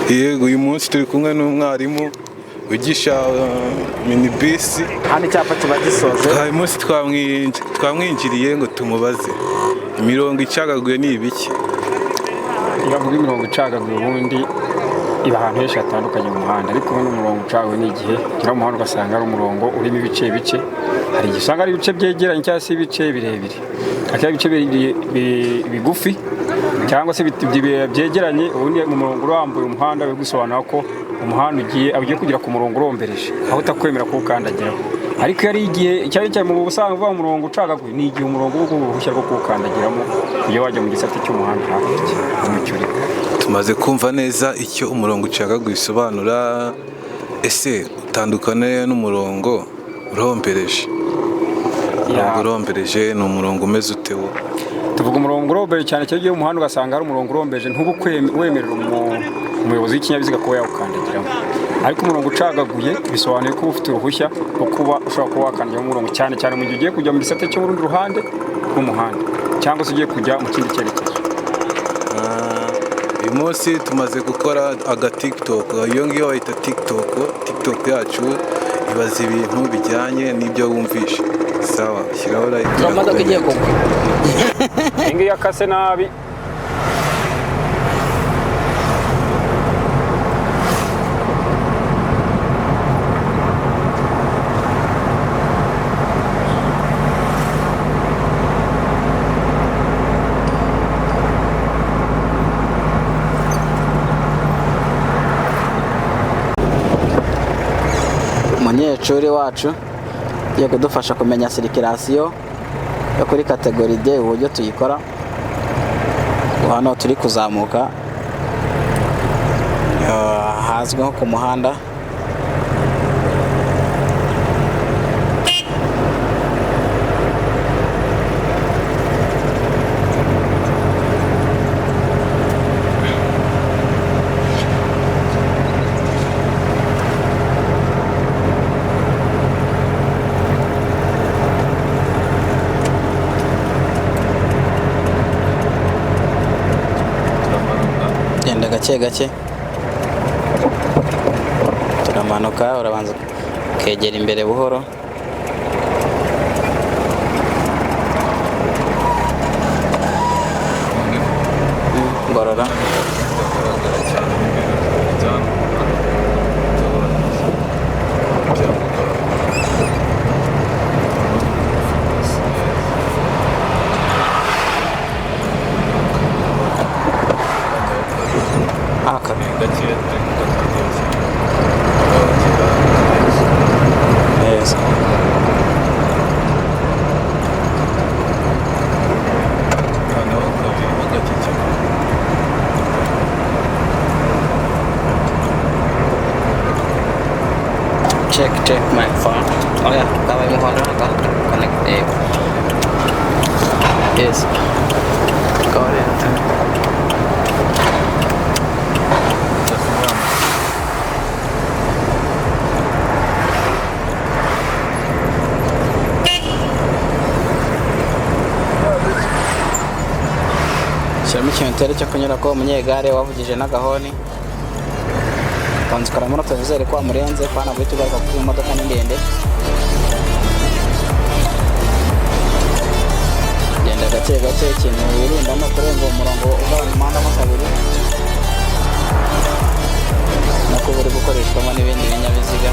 Yego uyu munsi turi kumwe n'umwarimu wigisha minibisi. Hano icyapa kiba gisoze. Uyu munsi twamwinjiriye ngo tumubaze imirongo icagaguye ni ibiki. Iyo avuga imirongo icagaguye ubundi iba ahantu henshi hatandukanye mu muhanda, ariko ubu umurongo ucagaguye ni igihe ugira umuhanda ugasanga ari umurongo urimo ibice hari igihe usanga ari ibice byegeranye cyangwa se ibice birebire, hakaba ibice bigufi cyangwa se byegeranye. Ubundi mu murongo urambuye umuhanda bigusobanura ko umuhanda ugiye kugera ku murongo urombereje aho utakwemera ko ukandagiraho. Ariko yari igihe cyane mu busanzwe uvuga umurongo ucagaguye ni igihe umurongo uruhushya rwo kuwukandagiramo iyo wajya mu gisate cy'umuhanda hakurya umucyuri. Tumaze kumva neza icyo umurongo ucagaguye bisobanura. Ese utandukane n'umurongo urombereje? Umurongo urombereje ni umurongo umeze ute wo? Tuvuga umurongo urombereje cyane cyane iyo umuhanda ugasanga ari umurongo urombereje wemerera umuyobozi w'ikinyabiziga kuba yawukandagiramo. Ariko umurongo ucagaguye bisobanuye ko ufite uruhushya rwo kuba ushobora kuba wakandagiramo umurongo cyane cyane mu gihe ugiye kujya mu gisate cyo mu rundi ruhande rw'umuhanda cyangwa se ugiye kujya mu kindi cyerekezo. Uyu munsi tumaze gukora TikTok. Iyo ngiyo bayita TikTok yacu ibaza ibintu bijyanye n'ibyo wumvishe. Sawa, shyiraho like. Imodoka igiye kugwa. Iyi ngiyi yakase nabi. Umunyeshuri wacu ugiye kudufasha kumenya sirikirasiyo yo kuri kategori D uburyo tuyikora. Hano turi kuzamuka hazwi nko ku muhanda. Genda gake gake turamanuka, urabanza ukegera imbere buhoro. Ngorora yes. Check my phone. Oh yeah, kawai muhona kan connect yes. Go ahead. Shyiramo ikintu cyo kunyura ko umunyegare wavugije n'agahoni kanzukara muri televizeri ko amurenze kwana guhita ugaruka kuri imodoka ni ndende. Genda gake gake, ikintu wirinda no kurenga umurongo ugabanya umuhanda mo kabiri no kuba uri gukoreshwamo n'ibindi binyabiziga.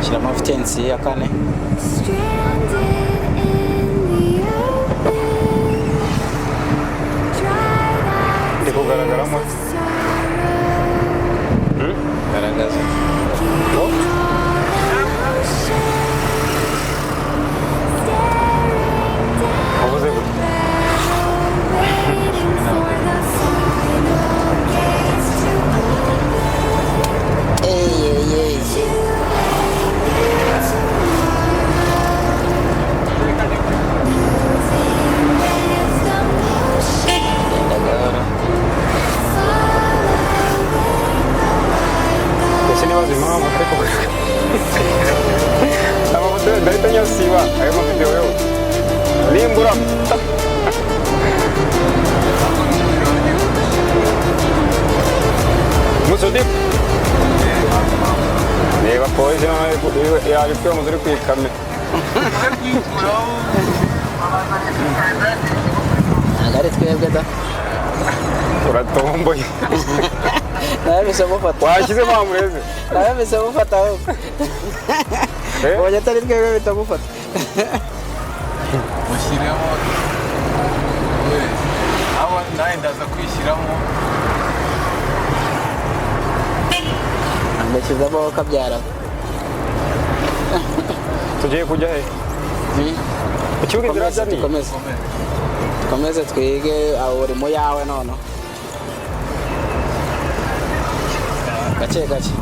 Shyiramo vitensi ya 4. Ndi kugaragaramo garagaza ubuze gute. Ama moto ndahita nyasiba ayo mavideo yose. nimbura musudi reba polisi yaje kwiba muzuri kwikame ntabwo ari twebwe da uratomboye nawe bisa mufata washyizemo amureze nawe bisa mufata ahubwo ubonye atari twebwe bitamufata mushyiremo aho nawe ndaza kwishyiramo ngashyizemo kabyara tugiye kujya he ku kibuga inzira zani dukomeze twige aho uri mu yawe noneho gake gake